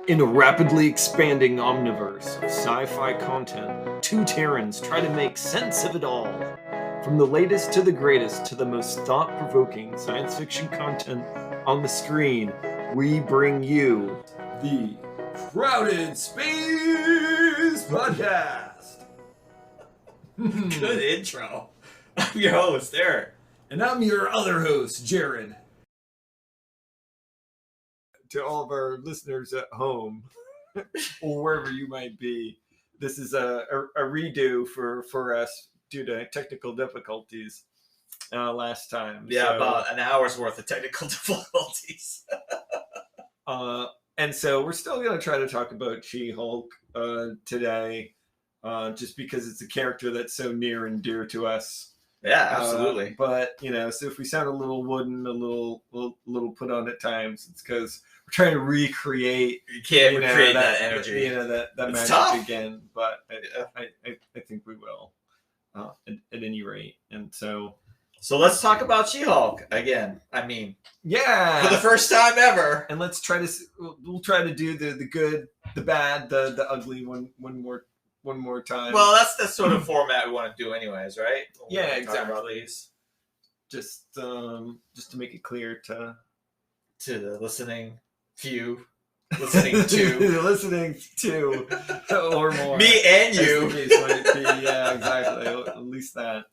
In a rapidly expanding omniverse of sci-fi content, two Terrans try to make sense of it all. From the latest to the greatest to the most thought-provoking science fiction content on the screen, we bring you the Crowded Space Podcast. Good intro. I'm your host, Eric. And I'm your other host, Jared. To all of our listeners at home, or wherever you might be, this is a redo for us due to technical difficulties last time. Yeah, so, about an hour's worth of technical difficulties. And so we're still going to try to talk about She-Hulk today, just because it's a character that's so near and dear to us. Yeah, absolutely. But so if we sound a little wooden, a little put on at times, it's because we're trying to recreate. You can't recreate that energy. That magic tough. Again. But I think we will, at any rate. And so let's talk about She-Hulk again. I mean, yeah, for the first time ever. And let's try to we'll try to do the good, the bad, the ugly one more time. Well, that's the sort of format we want to do anyways, right? Yeah, exactly. About these. Just to make it clear to the listening few, listening to or more. Me and you. Yeah, exactly. At least that.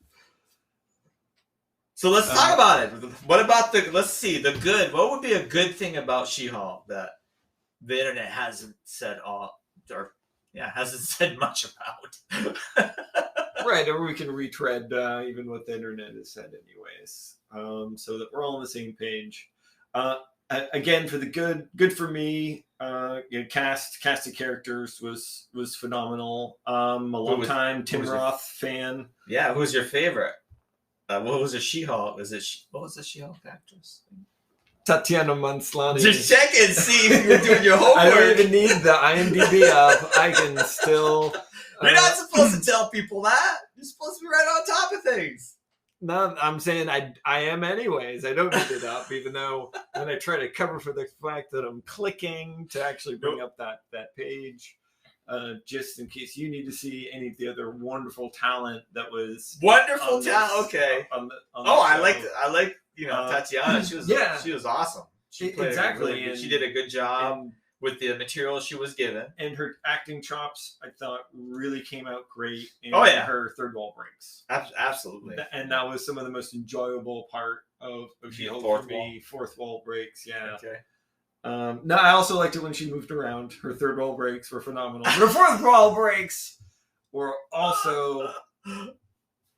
So let's talk about it. What about let's see, the good. What would be a good thing about She-Hulk that the internet hasn't said hasn't said much about? Right, or we can retread even what the internet has said anyways, so that we're all on the same page. Again, for the good for me, cast of characters was phenomenal. A long time Tim Roth fan. Yeah, who's your favorite? What was the She-Hulk? What was the She-Hulk actress? Tatiana Maslany. Just check and see if you're doing your homework. I don't even need the IMDb up. I can still. You're not supposed to tell people that. You're supposed to be right on top of things. No, I'm saying I am anyways. I don't need it up, even though when I try to cover for the fact that I'm clicking to actually bring up that page, just in case you need to see any of the other wonderful talent that was wonderful talent. Okay. I like Tatiana. She was awesome. She played exactly. She did a good job with the material she was given, and her acting chops, I thought, really came out great in her third wall breaks. Absolutely. And that was some of the most enjoyable part of She-Hulk for me. Fourth wall breaks, yeah. Okay. No, I also liked it when she moved around. Her third wall breaks were phenomenal. Her fourth wall breaks were also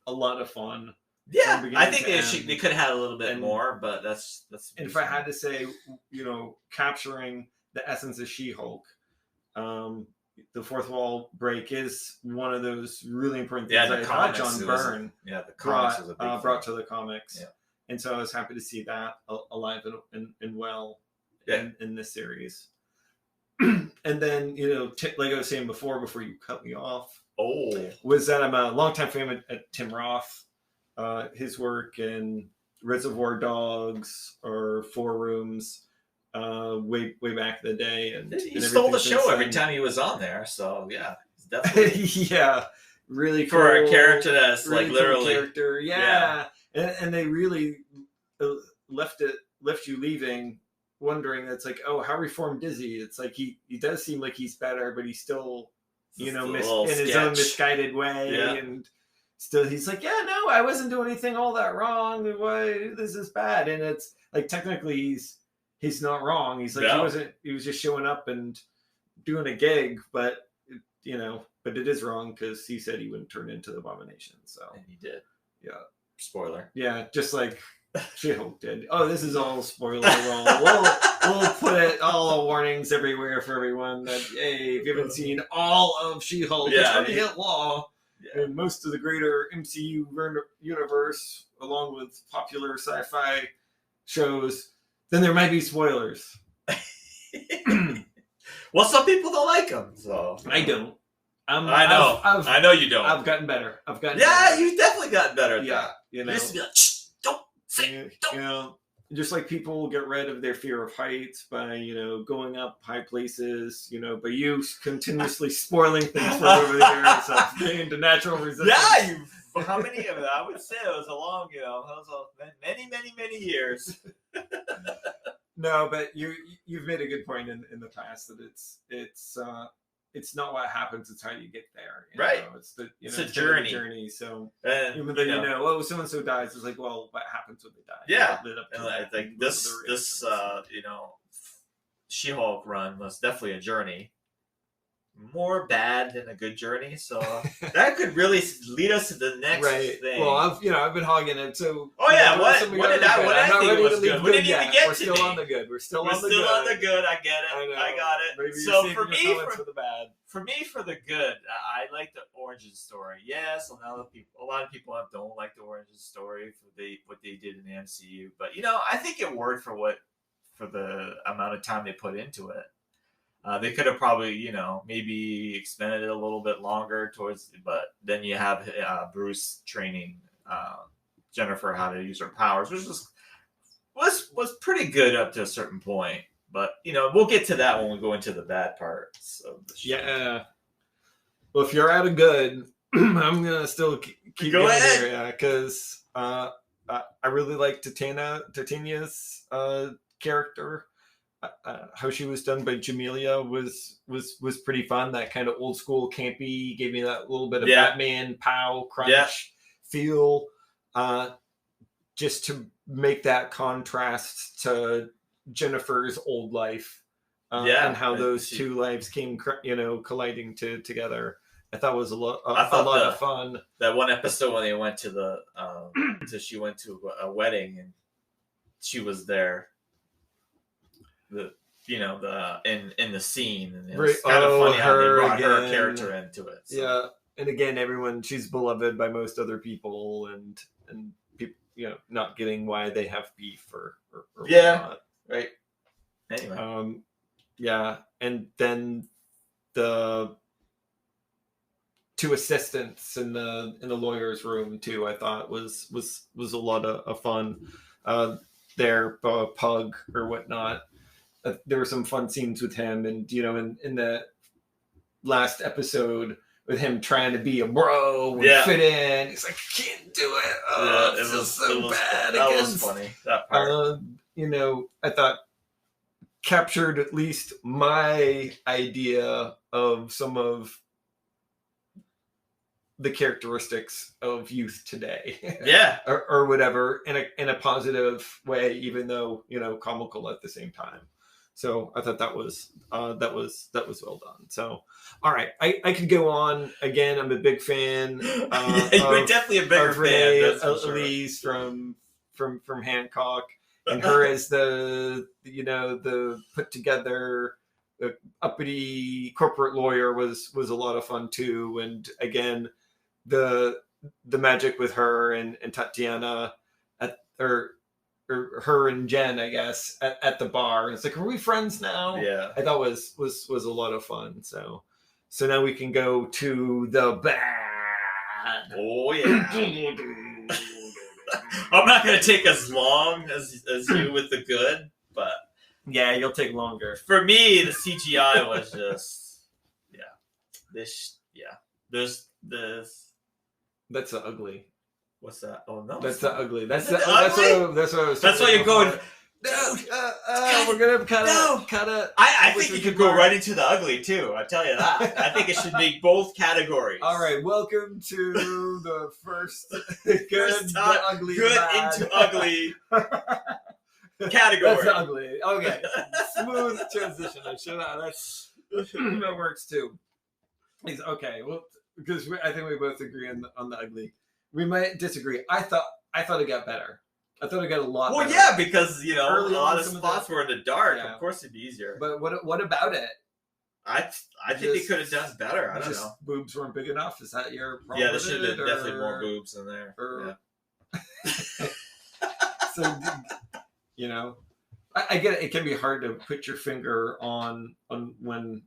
a lot of fun. Yeah, I think they could have had a little bit more, but that's. And if I had to say, capturing the essence of She-Hulk, the fourth wall break is one of those really important things that John Byrne brought to the comics. Yeah. And so I was happy to see that alive and well in this series. And then, like I was saying before you cut me off, was that I'm a longtime fan at Tim Roth. His work in Reservoir Dogs or Four Rooms, way back in the day, and he stole the show every time he was on there. So yeah, definitely really cool, for a character that's really like literally cool character, and they really left you leaving wondering. That's like, how reformed is he? It's like he does seem like he's better, but he's still in his own misguided way, and. Still, he's like, no, I wasn't doing anything all that wrong. Why this is bad? And it's like technically he's not wrong. He's like he was just showing up and doing a gig, but but it is wrong because he said he wouldn't turn into the Abomination. So and he did. Yeah. Spoiler. Yeah, just like She-Hulk did. Oh, this is all spoiler. We'll put all the warnings everywhere for everyone that if you haven't seen all of She-Hulk, it's going to hit law. Yeah. And most of the greater MCU universe, along with popular sci-fi shows, then there might be spoilers. Well, some people don't like them, so I don't. I know. I know you don't. I've gotten better. Better. You've definitely gotten better. Yeah, You used to be like, shh, don't say, don't. just like people get rid of their fear of heights by, going up high places, by you continuously spoiling things for over the years of being the natural resistance. Yeah, how many of it? I would say it was a long, many years. No, but you've made a good point in the past that it's not what happens, it's how you get there. Right. It's a journey. So even though so and so dies, it's like, well, what happens when they die? Yeah. This She-Hulk run was definitely a journey. More bad than a good journey, so that could really lead us to the next thing. Well, I've been hogging it. So what did I think was good? We didn't even get to. We're still on the good. We're still on the good. I get it. I got it. Maybe so for me, for the bad. For me, for the good, I like the origin story. Yes, a lot of people don't like the origin story for what they did in the MCU, but I think it worked for the amount of time they put into it. They could have probably, maybe expanded it a little bit longer but then you have Bruce training Jennifer how to use her powers, which was pretty good up to a certain point. But we'll get to that when we go into the bad parts of the show. Yeah. Well, if you're out of good, I'm gonna still keep go ahead. There, yeah, because I really like Titania's character. How she was done by Jamelia was pretty fun. That kind of old school campy gave me that little bit of Batman pow crunch feel. Just to make that contrast to Jennifer's old life, and how those two lives came, colliding together. I thought was a lot of fun. That one episode when they went to she went to a wedding and she was there. In the scene, and it was kind of funny how they brought her character into it. So. Yeah, and again, she's beloved by most other people, and people, not getting why they have beef or whatnot. Right. Anyway, and then the two assistants in the lawyer's room too, I thought was a lot of fun. Their Pug or whatnot. There were some fun scenes with him, and in the last episode with him trying to be a bro and fit in, he's like, I can't do it. It was so bad. That was funny. That part. I thought captured at least my idea of some of the characteristics of youth today. Yeah. or whatever in a positive way, even though, comical at the same time. So I thought that was well done. So, all right, I could go on again. I'm a big fan. You're definitely a bigger fan. Elise from Hancock, and her as the put together uppity corporate lawyer was a lot of fun too. And again, the magic with her and Tatiana or her and Jen, I guess, at the bar. It's like, are we friends now? Yeah. I thought was a lot of fun. So now we can go to the bad. Oh yeah. I'm not gonna take as long as you with the good, but yeah, you'll take longer. For me, the CGI was just this. That's the ugly. What's that? Oh no, that's the ugly. That's what I was. That's why you're going. No, we're gonna kind of. I think you could go right into the ugly too. I tell you that. I think it should make both categories. All right, welcome to the first good ugly into ugly category. That's ugly. Okay, smooth transition. That works too. Okay, well, because I think we both agree on the ugly. We might disagree. I thought it got better. I thought it got a lot better. Well, yeah, because a lot of spots were in the dark. Yeah. Of course, it'd be easier. But what about it? I think they could have done better. I don't know. Boobs weren't big enough. Is that your problem? Yeah, there should have been definitely more boobs in there. So, I get it. It can be hard to put your finger on when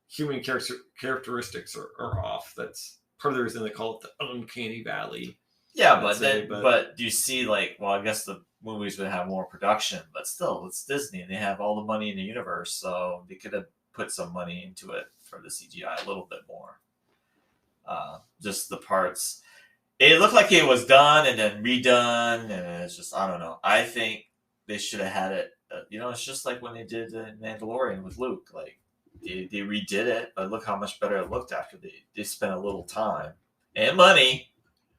human characteristics are off. That's part of the reason they call it the uncanny valley. Yeah, but do you see like? Well, I guess the movies would have more production, but still, it's Disney. They have all the money in the universe, so they could have put some money into it for the CGI a little bit more. Just the parts. It looked like it was done and then redone, and it's just I don't know. I think they should have had it. It's just like when they did the Mandalorian with Luke. Like they redid it, but look how much better it looked after they spent a little time and money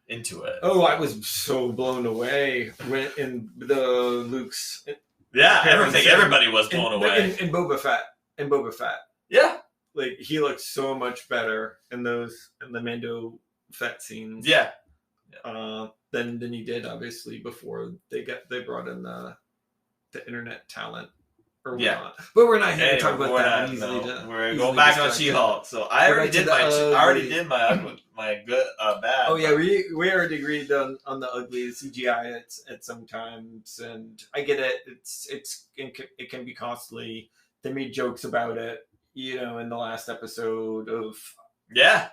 into it. Oh, I was so blown away when in the Luke's. Yeah, everybody was blown away. In Boba Fett. Yeah, like he looked so much better in the Mando Fett scenes. Yeah. Than he did obviously before they brought in the internet talent. Or whatnot. But we're not here to talk about that. We're going back on She-Hulk. So I already did my good bad. Oh yeah, we already agreed on the ugly CGI at sometimes, and I get it. It can be costly. They made jokes about it, in the last episode of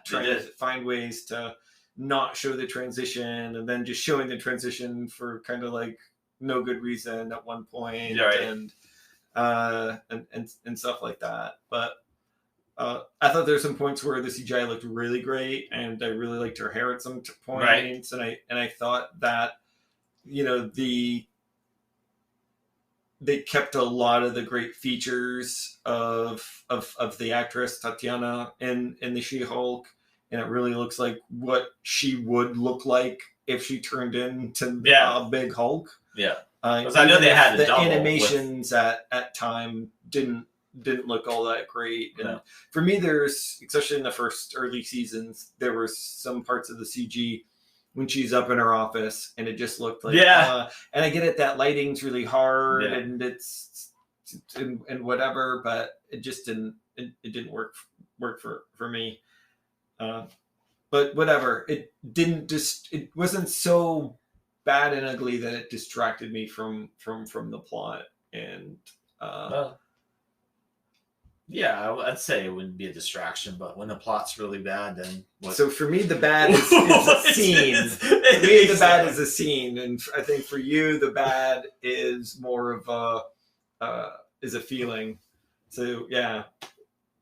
trying to find ways to not show the transition, and then just showing the transition for kind of like no good reason at one point, and stuff like that. But I thought there were some points where the CGI looked really great, and I really liked her hair at some points, and I thought that they kept a lot of the great features of the actress Tatiana in the She-Hulk, and it really looks like what she would look like if she turned into a big Hulk. Yeah. Because I know they had the animations at time didn't look all that great, and for me, there's especially in the first early seasons, there were some parts of the CG when she's up in her office, and it just looked like and I get it that lighting's really hard and it's and whatever, but it just didn't work for me. But whatever, it wasn't so bad and ugly that it distracted me from the plot, and I'd say it wouldn't be a distraction, but when the plot's really bad, then what? So for me, the bad is a scene. For me, the bad is a scene, and I think for you, the bad is more of a feeling. So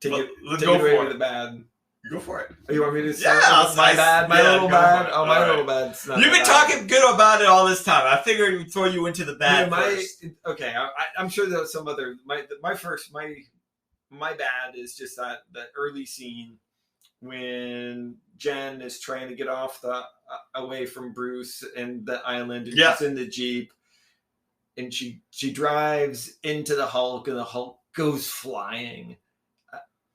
take it away with the bad. Go for it. Oh, you want me to say my bad? My little bad? Oh, my little bad. You've been talking good about it all this time. I figured we'd throw you into the bad first. Okay, I'm sure there's some other... My bad is just that early scene when Jen is trying to get off away from Bruce and the island, and she's in the Jeep, and she drives into the Hulk, and the Hulk goes flying.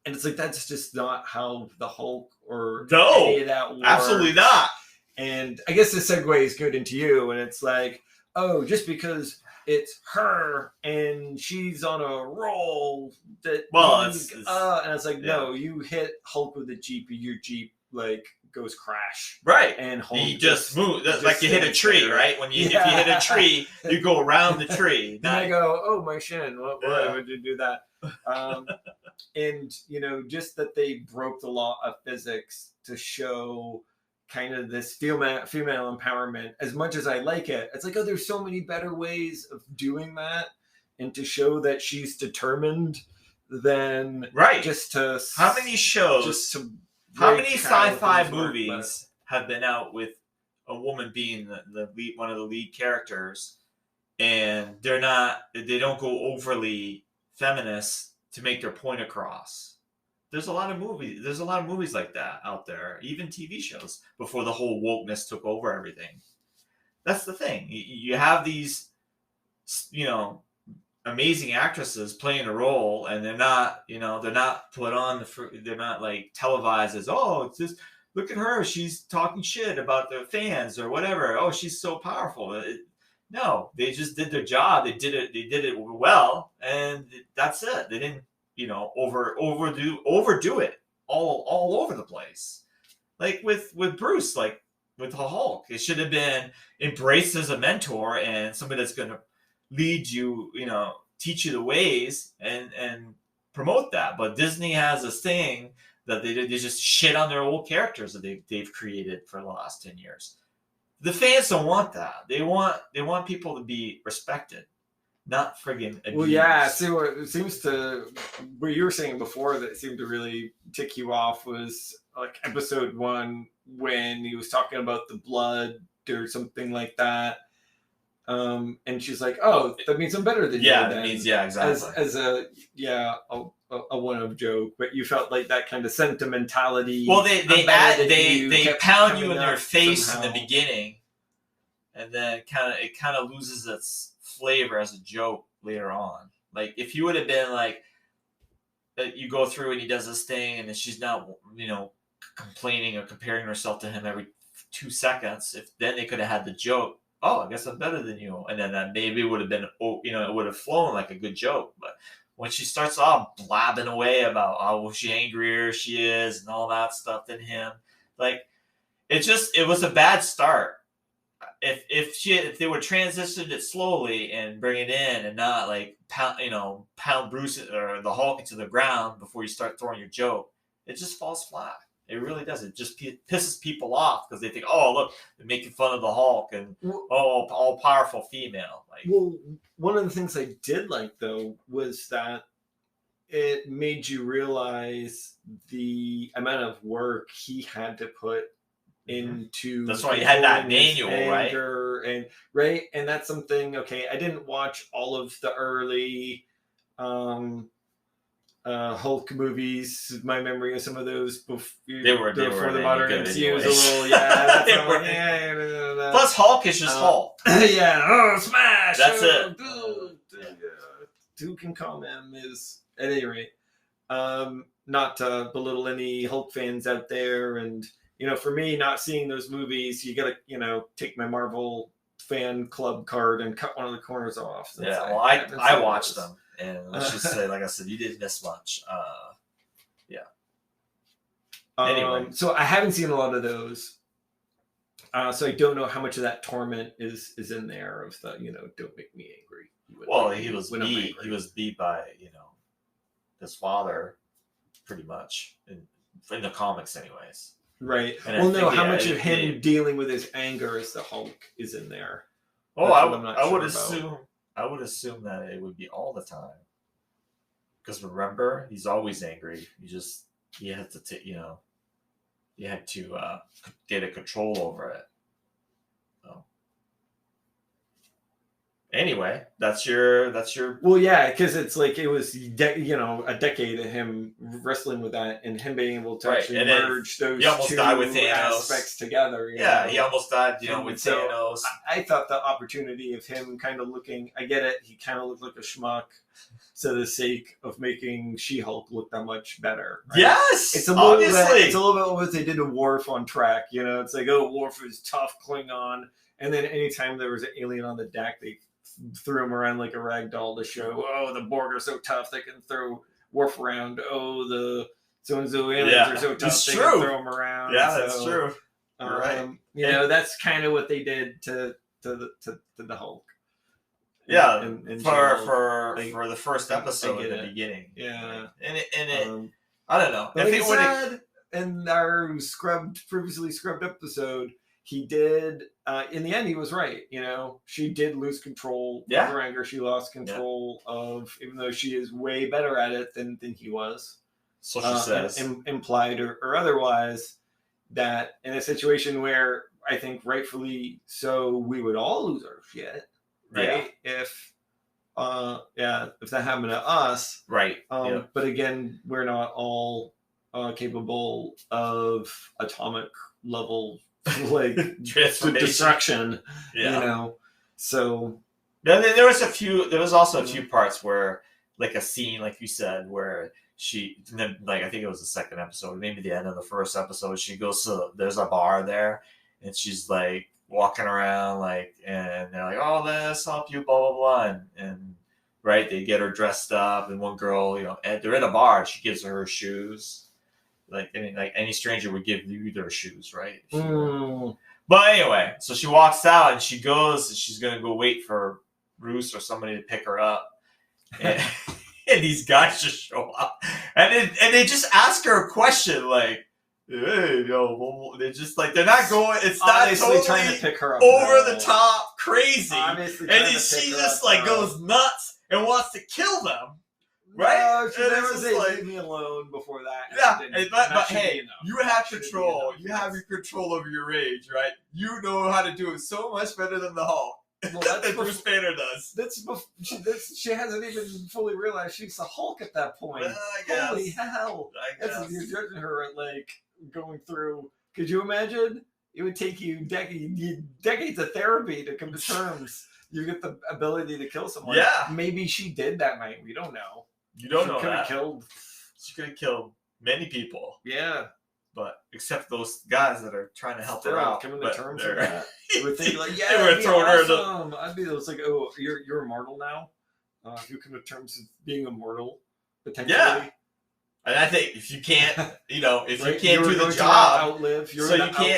And it's like, that's just not how the Hulk or any of that works. Absolutely not. And I guess the segue is good into you, and it's like, oh, just because it's her and she's on a roll and it's like, no, you hit Hulk with a Jeep, and your Jeep like goes crash. Right. And Hulk you just move. That's like you hit a tree, right? If you hit a tree, you go around the tree. Then I go, oh, my shin. Why would you do that? And just that they broke the law of physics to show kind of this female empowerment. As much as I like it, it's like, oh, there's so many better ways of doing that, and to show that she's determined than just to how many sci-fi movies have been out with a woman being the lead, one of the lead characters, and they don't go overly feminist to make their point across. There's a lot of movies like that out there, even TV shows, before the whole wokeness took over everything. That's the thing. You have these, amazing actresses playing a role, and they're not put on they're not like televised as, oh, it's just, look at her, she's talking shit about the fans or whatever. Oh, she's so powerful. No, they just did their job. They did it well, and that's it. They didn't, overdo it all over the place. Like with Bruce, like with the Hulk, it should have been embraced as a mentor and somebody that's going to lead you, teach you the ways and promote that. But Disney has this thing that they just shit on their old characters that they've created for the last 10 years. The fans don't want that. They want people to be respected, not friggin' abused. Well, yeah. So it seems to what you were saying before that seemed to really tick you off was like episode 1 when he was talking about the blood or something like that. And she's like, "Oh, that means I'm better than you." Yeah, that means exactly. As a one-off joke, but you felt like that kind of sentimentality. Well, they pound you in your face somehow. In the beginning, and then it kind of loses its flavor as a joke later on. Like if you would have been like, you go through and he does this thing, and then she's not, complaining or comparing herself to him every 2 seconds. If then they could have had the joke. Oh, I guess I'm better than you. And then that maybe would have been, it would have flown like a good joke. But when she starts off blabbing away about how she angrier she is and all that stuff than him, like it was a bad start. If they would transition it slowly and bring it in and not like pound Bruce or the Hulk into the ground before you start throwing your joke, it just falls flat. It really does. It just pisses people off because they think, oh, look, they're making fun of the Hulk and all powerful female. Like, well, one of the things I did like though was that it made you realize the amount of work he had to put into. That's why you had that manual, right? And that's something. Okay, I didn't watch all of the early Hulk movies. My memory of some of those before the modern MCU was a little Plus, Hulk is just Hulk. Smash. That's it. Who can call him is at any rate. Not to belittle any Hulk fans out there, and for me, not seeing those movies, you gotta take my Marvel fan club card and cut one of the corners off. Yeah, well, I watched them. And let's just say, like I said, you didn't miss much. Anyway. So I haven't seen a lot of those. So I don't know how much of that torment is in there of the, don't make me angry. Well, he was beat by, his father pretty much in the comics anyways. Right. And how much of him dealing with his anger as the Hulk is in there? Oh, I would assume. I would assume that it would be all the time. Because remember, he's always angry. You had to get a control over it. So. Anyway, that's your. Well, yeah, because it's like it was a decade of him wrestling with that and him being able to actually merge those two aspects together. He almost died. With Thanos. I thought the opportunity of him kind of looking. I get it. He kind of looked like a schmuck, for the sake of making She-Hulk look that much better. Right? Yes, it's a little bit what they did to Worf on Trek. It's like, oh, Worf is tough Klingon, and then anytime there was an alien on the deck, they threw him around like a rag doll to show, oh, the Borg are so tough they can throw Worf around. Oh, the so-and-so aliens are so tough they can throw him around. Yeah, that's true. You're right. That's kind of what they did to the Hulk. Yeah, for the first episode in the beginning. Yeah, and I don't know. But like I said, in our previously scrubbed episode, he did. In the end, he was right. She did lose control of her anger. She lost control of, even though she is way better at it than he was. So she says, implied or otherwise, that in a situation where I think rightfully so, we would all lose our shit. Right. Yeah. If that happened to us. Right. But again, we're not all capable of atomic level like destruction. So there was also a few parts where, like a scene, like you said, where she, like, I think it was the second episode, maybe the end of the first episode, she goes to, there's a bar there, and she's like walking around, like, and they're like, oh, let's help you, blah blah blah, and right, they get her dressed up, and one girl, and they're in a bar, and she gives her shoes, like any stranger would give you their shoes, right? But anyway, so she walks out and she's gonna go wait for Bruce or somebody to pick her up, and these guys just show up, and they just ask her a question, like, Hey, yo, they're just like they're not going. It's obviously not totally trying to pick her up over the top crazy, obviously and then she just like goes nuts and wants to kill them. Right? No, she never said leave me alone before that. Yeah, but hey, you have control. You have your control over your rage, right? You know how to do it so much better than the Hulk. Well, that's Bruce Banner does. She hasn't even fully realized she's the Hulk at that point. I guess. Holy hell! You're judging her at like going through. Could you imagine? It would take you decades of therapy to come to terms. You get the ability to kill someone. Yeah. Maybe she did that night. We don't know. You don't know that. She could have killed many people. Yeah. But except those guys that are trying to help her out. Coming to terms with that. They would think like, yeah, they were throwing awesome. I'd be like, oh, you're immortal now. If you come to terms with being immortal, potentially. Yeah. And I think if you can't, if you can't do the job,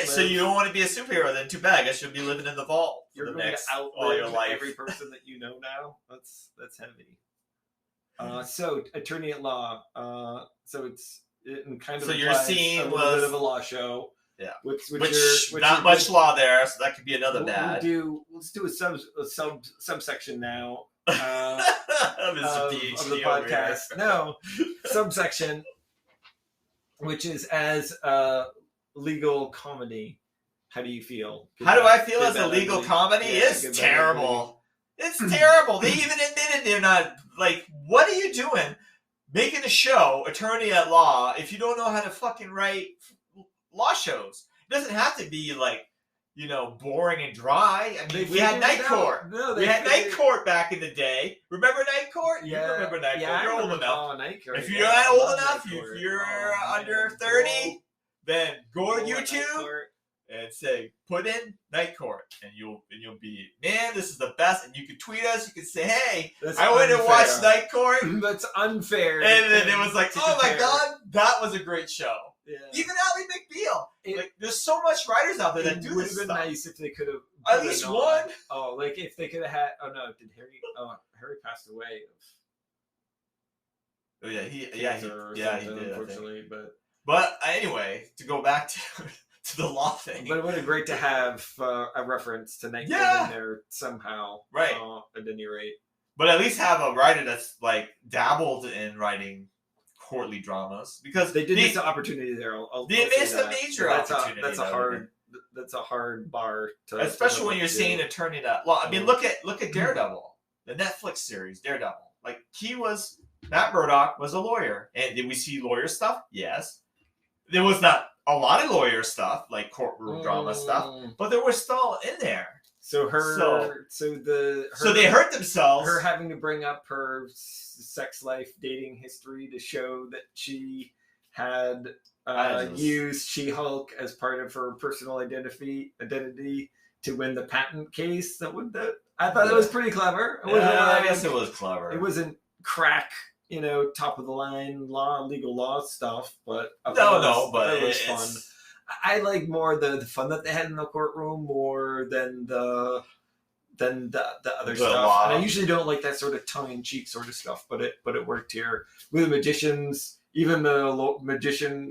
so you don't want to be a superhero, then too bad. I guess you'll be living in the vault for the next all your life. Every person that you know now. That's heavy. So attorney at law. So it's kind of. So your scene was bit of a law show. Yeah. Which not much law there, so that could be another bad. Let's do a subsection now. Of the podcast. No, subsection, which is as legal comedy. How do you feel? How do I feel as a legal comedy? It's terrible. It's terrible. They even admitted they're not like. What are you doing? Making a show, attorney at law, if you don't know how to fucking write law shows. It doesn't have to be like. Boring and dry. I mean, we had Night Court. No, we had Night Court back in the day. Remember Night Court? Yeah. You remember Night Court. You're old enough. If you're not old enough, if you're under 30, then go to YouTube and say, put in Night Court. And you'll be, man, this is the best. And you can tweet us. You can say, hey, I went and watched Night Court. That's unfair. And then it was like, oh my God, that was a great show. Yeah. Even Ally McBeal. There's so much writers out there that do this stuff. It would have been nice if they could have at least one. Oh, like if they could have had. Oh no, did Harry? Oh, Harry passed away. Oh yeah, he did. Unfortunately, but anyway, to go back to the law thing. But it would have been great to have a reference to Night Court in there somehow. Right. At any rate. But at least have a writer that's like dabbled in writing courtly dramas, because they did miss an opportunity there. They missed a major opportunity. That's a hard bar to, especially when you're seeing attorney at law. I mean, look at Daredevil, the Netflix series Daredevil. Like Matt Murdock was a lawyer, and did we see lawyer stuff? Yes. There was not a lot of lawyer stuff, like courtroom drama stuff, but there was still in there. So they hurt themselves. Her having to bring up her sex life, dating history to show that she had used She-Hulk as part of her personal identity to win the patent case. I thought it was pretty clever. I guess it was clever. It wasn't crack, top of the line legal law stuff, but it was fun. I like more the fun that they had in the courtroom more than the other stuff. And I usually don't like that sort of tongue-in-cheek sort of stuff, but it worked here. With the magicians, even the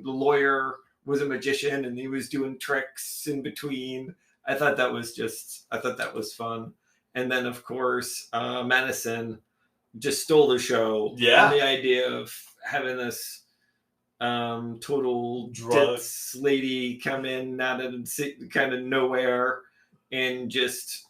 lawyer was a magician, and he was doing tricks in between. I thought that was fun. And then, of course, Madison just stole the show. Yeah. And the idea of having this total drugs lady come in out of kind of nowhere and just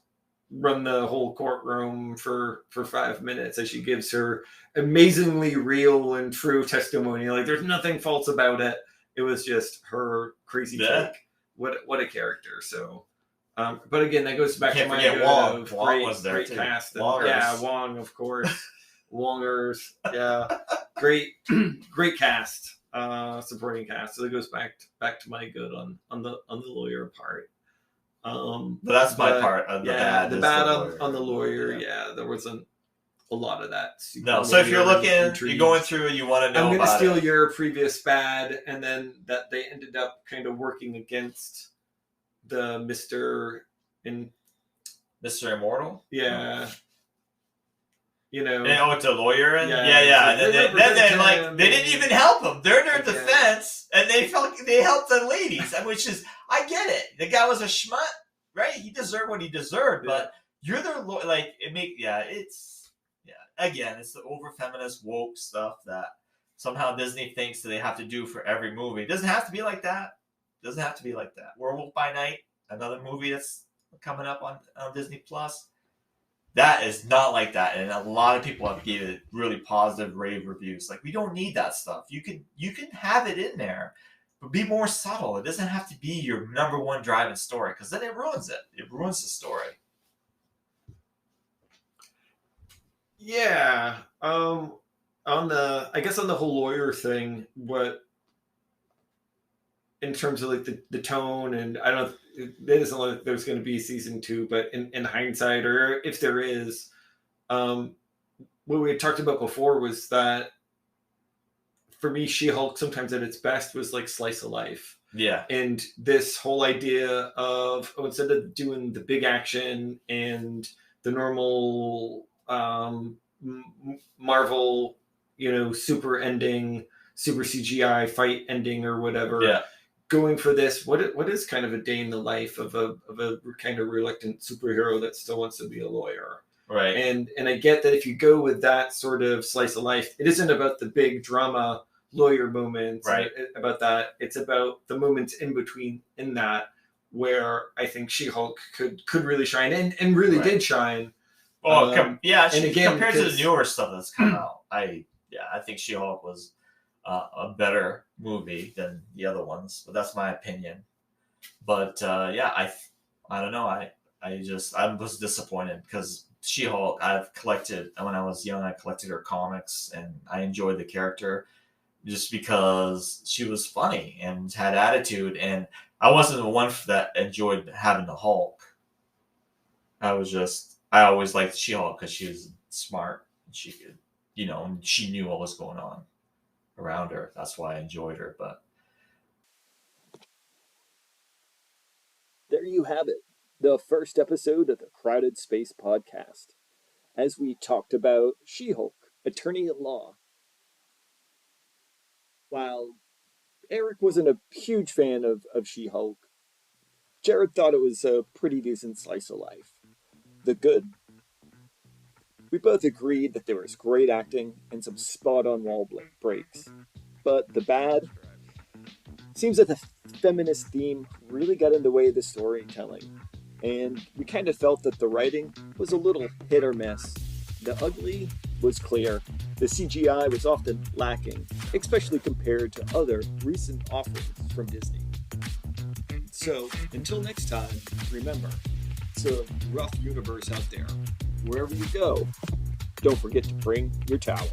run the whole courtroom for 5 minutes as she gives her amazingly real and true testimony. Like there's nothing false about it. It was just her crazy take. What a character. So, but again, that goes back to my Wong. Wong was there too. Cast. Yeah, Wong, of course. Wongers. Yeah, great cast. Supporting cast. So it goes back to my good on the lawyer part. But that's my part. The bad on the lawyer. Yeah, there wasn't a lot of that. No, so if you're looking, you're going through, and you want to know. I'm going to steal your previous bad, and then that they ended up kind of working against the Mr. Immortal. Yeah. you know. And the lawyer and yeah. Then they like they didn't even help him. They're in their defense, and they helped the ladies, which is I get it. The guy was a schmutt, right? He deserved what he deserved, but you're their lawyer. Like it's again, it's the over feminist woke stuff that somehow Disney thinks that they have to do for every movie. It doesn't have to be like that. Werewolf by Night, another movie that's coming up on Disney Plus. That is not like that, and a lot of people have given it really positive rave reviews. Like, we don't need that stuff. You can have it in there, but be more subtle. It doesn't have to be your number one driving story, because then it ruins it. It ruins the story. Yeah. On the whole lawyer thing, in terms of like the tone, and I don't. It doesn't look like there's going to be season 2, but in hindsight, or if there is, what we had talked about before was that for me, She-Hulk sometimes at its best was like slice of life. Yeah. And this whole idea of, instead of doing the big action and the normal Marvel, super ending, super CGI fight ending or whatever. Yeah. Going for this, what is kind of a day in the life of a kind of reluctant superhero that still wants to be a lawyer, right? And I get that if you go with that sort of slice of life, it isn't about the big drama lawyer moments, right? About that, it's about the moments in between in that where I think She-Hulk could really shine and really did shine. Oh, and again, compared to the newer stuff that's come out, I think She-Hulk was a better movie than the other ones, but that's my opinion. But I don't know. I was disappointed because She-Hulk, when I was young, I collected her comics and I enjoyed the character just because she was funny and had attitude, and I wasn't the one that enjoyed having the Hulk. I always liked She-Hulk because she was smart and she could, and she knew what was going on around her. That's why I enjoyed her. But there you have it, the first episode of the Crowded Space Podcast, as we talked about She-Hulk, Attorney at Law. While Eric wasn't a huge fan of She-Hulk, Jared thought it was a pretty decent slice of life. The good? We both agreed that there was great acting and some spot-on wall breaks. But the bad? Seems that the feminist theme really got in the way of the storytelling, and we kind of felt that the writing was a little hit or miss. The ugly was clear. The CGI was often lacking, especially compared to other recent offerings from Disney. So, until next time, remember, it's a rough universe out there. Wherever you go, don't forget to bring your towel.